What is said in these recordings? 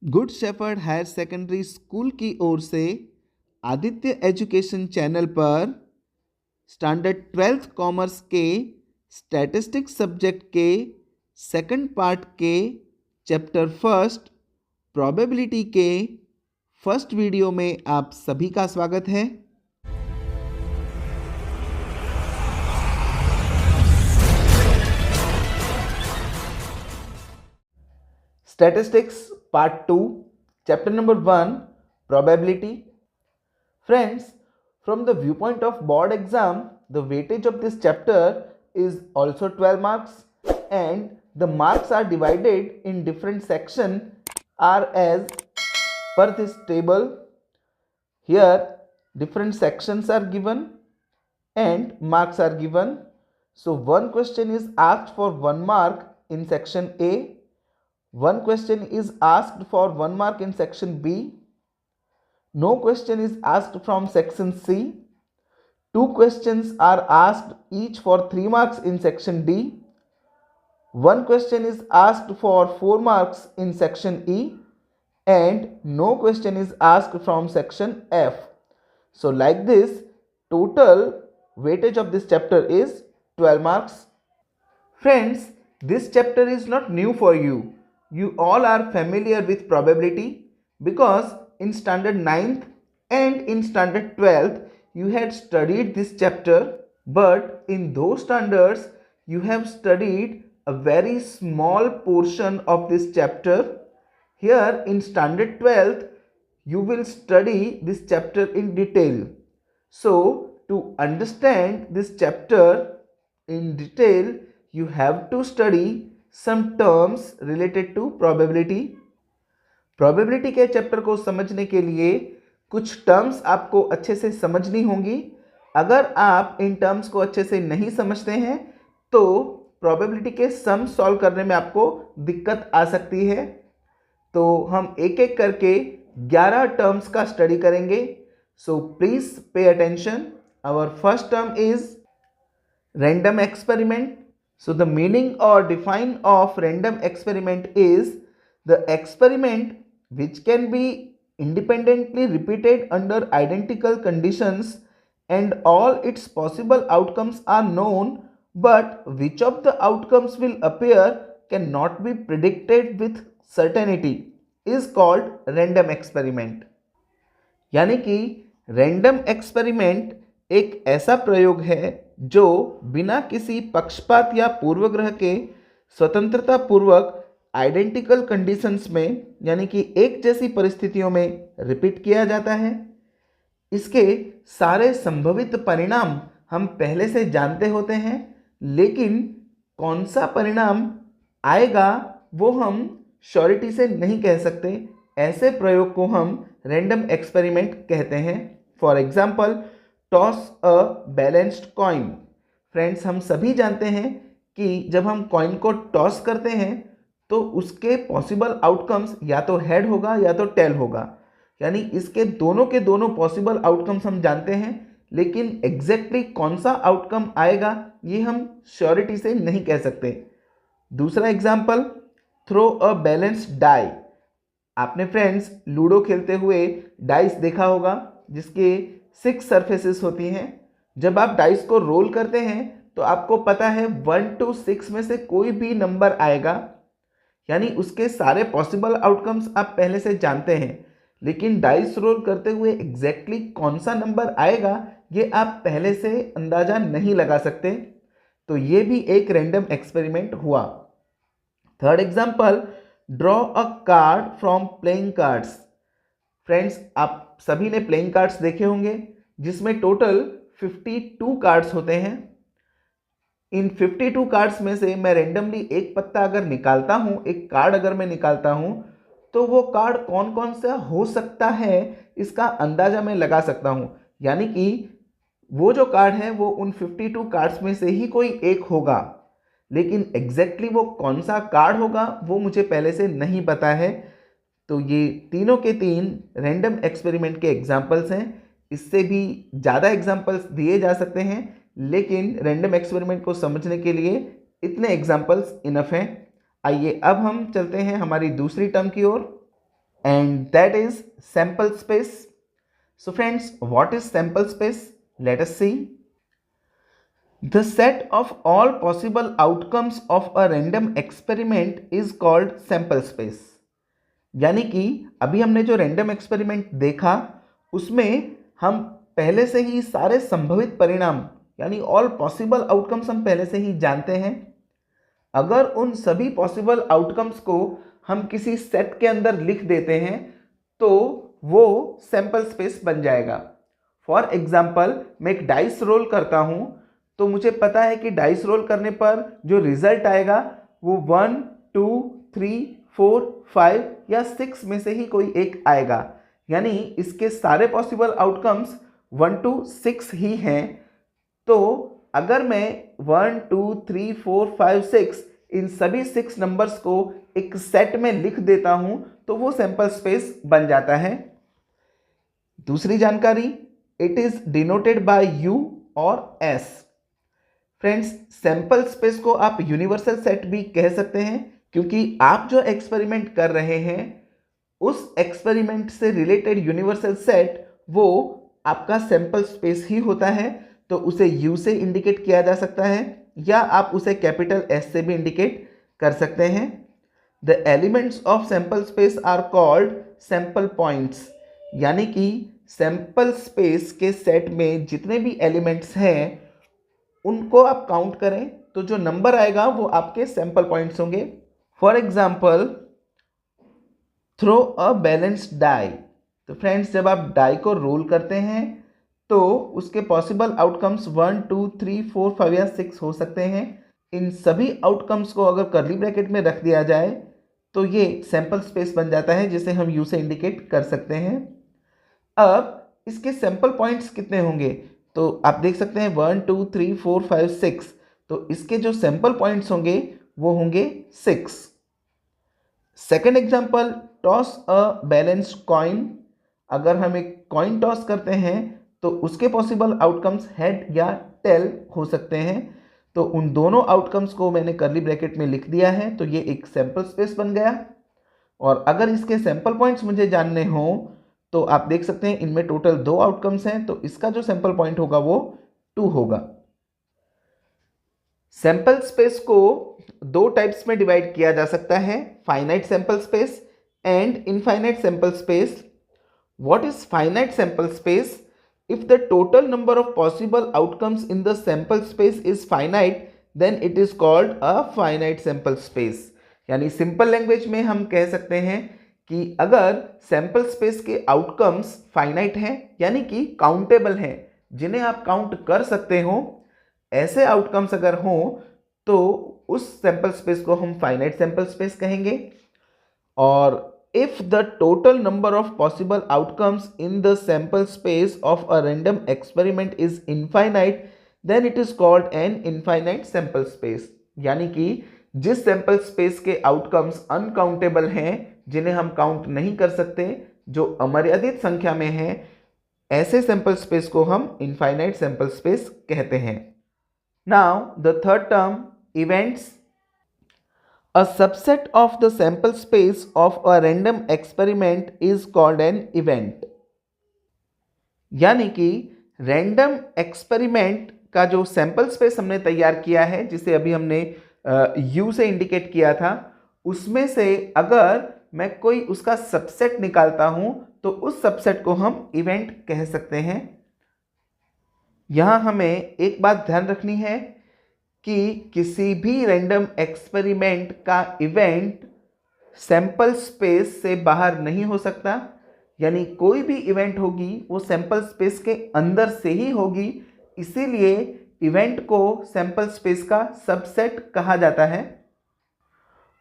Good shepherd higher secondary school की ओर से आदित्य एजुकेशन चैनल पर स्टैंडर्ड 12th कॉमर्स के स्टैटिस्टिक्स सब्जेक्ट के सेकंड पार्ट के चैप्टर फर्स्ट प्रोबेबिलिटी के फर्स्ट वीडियो में आप सभी का स्वागत है। Statistics Part 2, Chapter number 1, Probability. Friends, from the viewpoint of board exam, the weightage of this chapter is also 12 marks and the marks are divided in different sections are as per this table. Here different sections are given and marks are given. So one question is asked for 1 mark in section A. One question is asked for 1 mark in section B. No question is asked from section C. 2 questions are asked each for 3 marks in section D. 1 question is asked for 4 marks in section E. And no question is asked from section F. So like this, total weightage of this chapter is 12 marks. Friends, this chapter is not new for you. You all are familiar with probability because in standard 9th and in standard 12th you had studied this chapter, but in those standards you have studied a very small portion of this chapter. Here in standard 12th you will study this chapter in detail. So to understand this chapter in detail you have to study some terms related to probability. Probability के chapter को समझने के लिए कुछ terms आपको अच्छे से समझनी होंगी। अगर आप इन टर्म्स को अच्छे से नहीं समझते हैं तो प्रोबेबिलिटी के सम सॉल्व करने में आपको दिक्कत आ सकती है। तो हम एक एक करके 11 टर्म्स का स्टडी करेंगे। So please pay attention. Our first term is random experiment. So the meaning or define of random experiment is the experiment which can be independently repeated under identical conditions and all its possible outcomes are known, but which of the outcomes will appear cannot be predicted with certainty is called random experiment. यानी कि random experiment एक ऐसा प्रयोग है जो बिना किसी पक्षपात या पूर्वग्रह के स्वतंत्रता पूर्वक आइडेंटिकल कंडीशंस में यानी कि एक जैसी परिस्थितियों में रिपीट किया जाता है। इसके सारे संभावित परिणाम हम पहले से जानते होते हैं, लेकिन कौन सा परिणाम आएगा वो हम श्योरिटी से नहीं कह सकते। ऐसे प्रयोग को हम रैंडम एक्सपेरिमेंट कहते हैं। For example, toss a balanced coin. Friends, हम सभी जानते हैं कि जब हम कॉइन को टॉस करते हैं तो उसके पॉसिबल आउटकम्स या तो हेड होगा या तो टेल होगा, यानी इसके दोनों के दोनों पॉसिबल आउटकम्स हम जानते हैं, लेकिन एग्जैक्टली कौन सा आउटकम आएगा ये हम श्योरिटी से नहीं कह सकते। दूसरा example, throw a balanced die. आपने फ्रेंड्स लूडो खेलते हुए डाइस देखा होगा जिसके 6 सरफेसेस होती हैं। जब आप डाइस को रोल करते हैं तो आपको पता है 1 to 6 में से कोई भी नंबर आएगा, यानी उसके सारे पॉसिबल आउटकम्स आप पहले से जानते हैं, लेकिन डाइस रोल करते हुए एग्जैक्टली कौन सा नंबर आएगा ये आप पहले से अंदाजा नहीं लगा सकते। तो ये भी एक रैंडम एक्सपेरिमेंट हुआ। Third example, draw a card from playing cards. Friends, आप सभी ने प्लेइंग कार्ड्स देखे होंगे जिसमें टोटल 52 कार्ड्स होते हैं। इन 52 कार्ड्स में से मैं रेंडमली एक पत्ता अगर निकालता हूं, एक कार्ड अगर मैं निकालता हूं, तो वो कार्ड कौन कौन सा हो सकता है इसका अंदाजा मैं लगा सकता हूं। यानी कि वो जो कार्ड है वो उन 52 कार्ड्स में से ही कोई एक होगा, लेकिन एग्जैक्टली वो कौन सा कार्ड होगा वो मुझे पहले से नहीं पता है। तो ये तीनों के तीन रैंडम एक्सपेरिमेंट के एग्जाम्पल्स हैं। इससे भी ज़्यादा एग्जाम्पल्स दिए जा सकते हैं, लेकिन रैंडम एक्सपेरिमेंट को समझने के लिए इतने एग्जाम्पल्स इनफ हैं। आइए अब हम चलते हैं हमारी दूसरी टर्म की ओर। and that is sample space. So friends, what is sample space? Let us see. The set of all possible outcomes of a random experiment is called sample space. यानी कि अभी हमने जो रैंडम एक्सपेरिमेंट देखा उसमें हम पहले से ही सारे संभवित परिणाम यानी ऑल पॉसिबल आउटकम्स हम पहले से ही जानते हैं। अगर उन सभी पॉसिबल आउटकम्स को हम किसी सेट के अंदर लिख देते हैं तो वो सैंपल स्पेस बन जाएगा। फॉर एग्जाम्पल, मैं एक डाइस रोल करता हूं तो मुझे पता है कि डाइस रोल करने पर जो रिजल्ट आएगा वो 1, 2, 3, 4, 5 या 6 में से ही कोई एक आएगा। यानी इसके सारे पॉसिबल आउटकम्स 1 to 6 ही हैं। तो अगर मैं 1, 2, 3, 4, 5, 6 इन सभी 6 नंबर्स को एक सेट में लिख देता हूं तो वो सैंपल स्पेस बन जाता है। दूसरी जानकारी, it is denoted by U और S। फ्रेंड्स, सैंपल स्पेस को आप यूनिवर्सल सेट भी कह सकते हैं क्योंकि आप जो एक्सपेरिमेंट कर रहे हैं उस एक्सपेरिमेंट से रिलेटेड यूनिवर्सल सेट वो आपका सैंपल स्पेस ही होता है। तो उसे U से इंडिकेट किया जा सकता है या आप उसे कैपिटल S से भी इंडिकेट कर सकते हैं। The elements of sample space are called sample points. यानी कि सैंपल स्पेस के सेट में जितने भी एलिमेंट्स हैं उनको आप काउंट करें तो जो नंबर आएगा वो आपके सैंपल पॉइंट्स होंगे। For example, throw a balanced die. तो फ्रेंड्स, जब आप डाई को रोल करते हैं तो उसके पॉसिबल आउटकम्स 1, 2, 3, 4, 5 या 6 हो सकते हैं। इन सभी आउटकम्स को अगर कर्ली ब्रैकेट में रख दिया जाए तो ये सैंपल स्पेस बन जाता है जिसे हम U से इंडिकेट कर सकते हैं। अब इसके सैंपल पॉइंट्स कितने होंगे तो आप देख सकते हैं 1, 2, 3, 4, 5, 6। तो इसके जो सैंपल पॉइंट्स होंगे वो होंगे 6। Second example, toss a balanced coin. अगर हम एक कॉइन टॉस करते हैं तो उसके पॉसिबल आउटकम्स हेड या टेल हो सकते हैं। तो उन दोनों आउटकम्स को मैंने कर्ली ब्रैकेट में लिख दिया है तो ये एक सैंपल स्पेस बन गया। और अगर इसके सैंपल पॉइंट्स मुझे जानने हो तो आप देख सकते हैं इनमें टोटल 2 आउटकम्स हैं तो इसका जो सैंपल पॉइंट होगा वो 2 होगा। सैंपल स्पेस को 2 टाइप्स में डिवाइड किया जा सकता है, finite sample space and infinite sample space. What is finite sample space? If the total number of possible outcomes in the sample space is finite, then it is called a finite sample space। यानी simple language में हम कह सकते हैं कि अगर sample space के outcomes finite हैं यानी कि काउंटेबल हैं, जिन्हें आप काउंट कर सकते हो, ऐसे आउटकम्स अगर हों तो उस सैंपल स्पेस को हम फाइनाइट सैंपल स्पेस कहेंगे। और if the total number of possible outcomes in the sample space of a random experiment is infinite, then it is called an infinite sample space। यानी कि जिस सैंपल स्पेस के outcomes uncountable हैं, जिन्हें हम count नहीं कर सकते, जो अमर्यादित संख्या में हैं, ऐसे सैंपल स्पेस को हम इनफाइनाइट सैंपल स्पेस कहते हैं। Now the third term, events. A subset of the sample space of a random experiment is called an event। यानी कि रैंडम एक्सपेरिमेंट का जो सैंपल स्पेस हमने तैयार किया है, जिसे अभी हमने U से इंडिकेट किया था, उसमें से अगर मैं कोई उसका सबसेट निकालता हूं तो उस सबसेट को हम इवेंट कह सकते हैं। यहां हमें एक बात ध्यान रखनी है कि किसी भी रैंडम एक्सपेरिमेंट का इवेंट सैंपल स्पेस से बाहर नहीं हो सकता। यानी कोई भी इवेंट होगी वो सैंपल स्पेस के अंदर से ही होगी, इसीलिए इवेंट को सैंपल स्पेस का सबसेट कहा जाता है।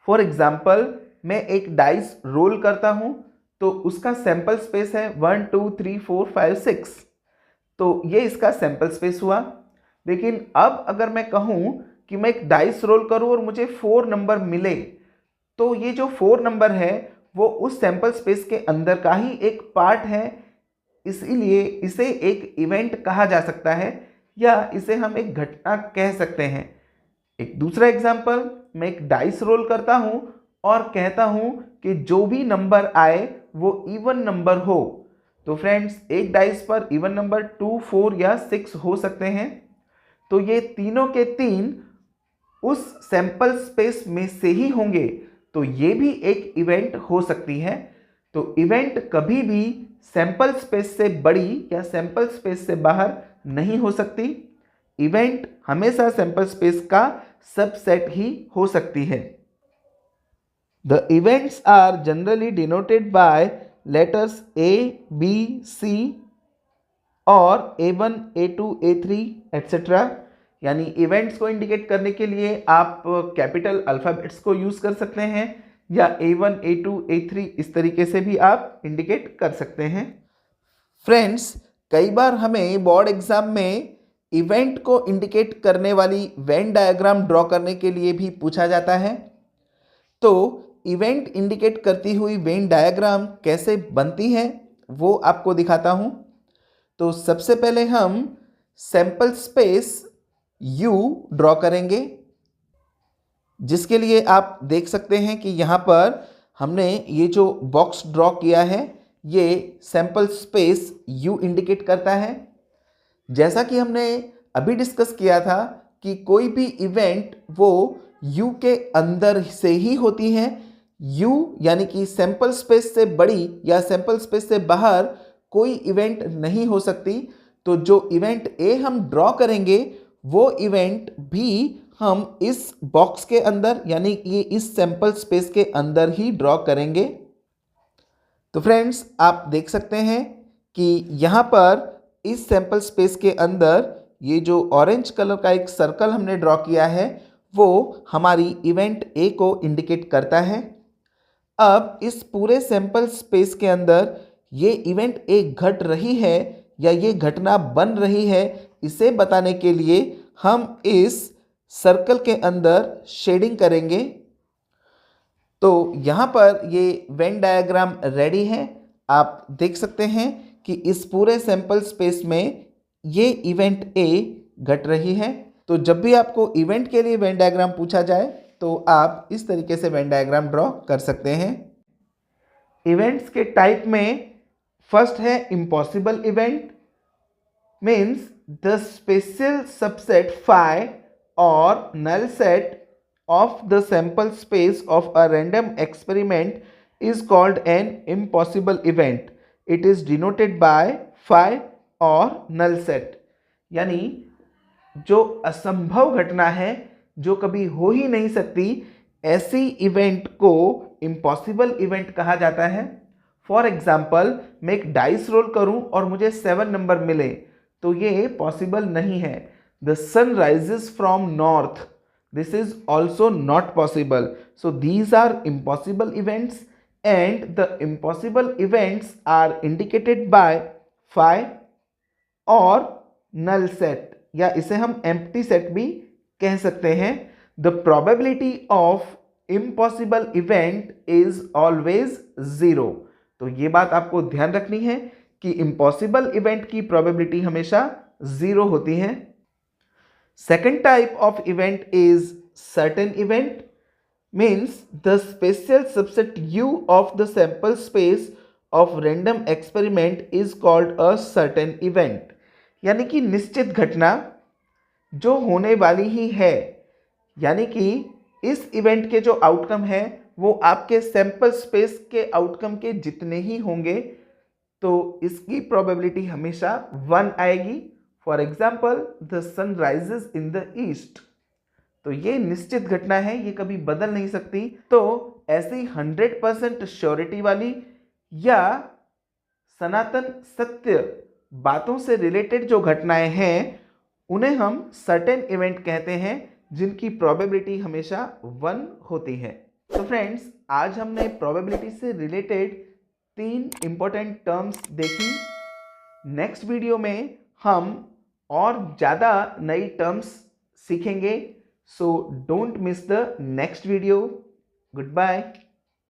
फॉर एग्जाम्पल, मैं एक डाइस रोल करता हूं तो उसका सैंपल स्पेस है 1, 2, 3, 4, 5, 6। तो ये इसका सैंपल स्पेस हुआ। लेकिन अब अगर मैं कहूं कि मैं एक डाइस रोल करूं और मुझे 4 नंबर मिले तो ये जो 4 नंबर है वो उस सैंपल स्पेस के अंदर का ही एक पार्ट है, इसीलिए इसे एक इवेंट कहा जा सकता है या इसे हम एक घटना कह सकते हैं। एक दूसरा एग्जांपल, मैं एक डाइस रोल करता हूं और कहता हूं कि जो भी नंबर आए वो इवन नंबर हो। तो फ्रेंड्स एक डाइस पर इवन नंबर 2, 4 या 6 हो सकते हैं। तो ये तीनों के तीन उस सैंपल स्पेस में से ही होंगे, तो ये भी एक इवेंट हो सकती है। तो इवेंट कभी भी सैंपल स्पेस से बड़ी या सैंपल स्पेस से बाहर नहीं हो सकती। इवेंट हमेशा सैंपल स्पेस का सबसेट ही हो सकती है। The events are generally denoted by letters A, B, C और A1, A2, A3 एटसेट्रा। यानी इवेंट्स को इंडिकेट करने के लिए आप कैपिटल अल्फ़ाबेट्स को यूज़ कर सकते हैं, या A1, A2, A3 इस तरीके से भी आप इंडिकेट कर सकते हैं। फ्रेंड्स कई बार हमें बोर्ड एग्जाम में इवेंट को इंडिकेट करने वाली वेन डायग्राम ड्रॉ करने के लिए भी पूछा जाता है। तो इवेंट इंडिकेट करती हुई वेन डायग्राम कैसे बनती है वो आपको दिखाता हूँ। तो सबसे पहले हम सैंपल स्पेस U ड्रॉ करेंगे, जिसके लिए आप देख सकते हैं कि यहाँ पर हमने ये जो बॉक्स ड्रॉ किया है ये सैंपल स्पेस U इंडिकेट करता है। जैसा कि हमने अभी डिस्कस किया था कि कोई भी इवेंट वो U के अंदर से ही होती है। U यानी कि सैंपल स्पेस से बड़ी या सैंपल स्पेस से बाहर कोई इवेंट नहीं हो सकती। तो जो इवेंट A हम ड्रॉ करेंगे वो इवेंट भी हम इस बॉक्स के अंदर यानी कि इस सैंपल स्पेस के अंदर ही ड्रॉ करेंगे। तो फ्रेंड्स आप देख सकते हैं कि यहाँ पर इस सैंपल स्पेस के अंदर ये जो ऑरेंज कलर का एक सर्कल हमने ड्रॉ किया है वो हमारी इवेंट A को इंडिकेट करता है। अब इस पूरे सैंपल स्पेस के अंदर ये इवेंट A घट रही है या ये घटना बन रही है, इसे बताने के लिए हम इस सर्कल के अंदर शेडिंग करेंगे। तो यहाँ पर ये वेन डायग्राम रेडी है। आप देख सकते हैं कि इस पूरे सैंपल स्पेस में ये इवेंट A घट रही है। तो जब भी आपको इवेंट के लिए वेन डायग्राम पूछा जाए तो आप इस तरीके से वेन डायग्राम ड्रॉ कर सकते हैं। इवेंट्स के टाइप में फर्स्ट है impossible event, means the special subset phi or null set of the sample space of a random experiment is called an impossible event. It is denoted by phi or null set. यानी जो असंभव घटना है, जो कभी हो ही नहीं सकती, ऐसी इवेंट को इम्पॉसिबल इवेंट कहा जाता है। फॉर एग्जाम्पल मैं एक डाइस रोल करूं और मुझे 7 नंबर मिले, तो ये पॉसिबल नहीं है। The sun rises from north, this is also not possible. So these are impossible events and the impossible events are indicated by phi और नल सेट, या इसे हम एम्प्टी सेट भी कह सकते हैं। The probability of impossible event is always 0। तो ये बात आपको ध्यान रखनी है कि इम्पॉसिबल इवेंट की प्रोबेबिलिटी हमेशा 0 होती है। Second type of event is certain event, means the special subset U of the sample space of random experiment is called a certain event। यानी कि निश्चित घटना जो होने वाली ही है, यानी कि इस इवेंट के जो आउटकम है वो आपके सैंपल स्पेस के आउटकम के जितने ही होंगे, तो इसकी प्रोबेबिलिटी हमेशा 1 आएगी। For example the sun rises in the east, तो ये निश्चित घटना है, ये कभी बदल नहीं सकती। तो ऐसी 100% श्योरिटी वाली या सनातन सत्य बातों से रिलेटेड जो घटनाएं हैं उन्हें हम सर्टेन इवेंट कहते हैं, जिनकी प्रोबेबिलिटी हमेशा 1 होती है। तो फ्रेंड्स आज हमने प्रोबेबिलिटी से रिलेटेड 3 इंपॉर्टेंट टर्म्स देखी। नेक्स्ट वीडियो में हम और ज़्यादा नई टर्म्स सीखेंगे। So don't miss the next video. Good bye.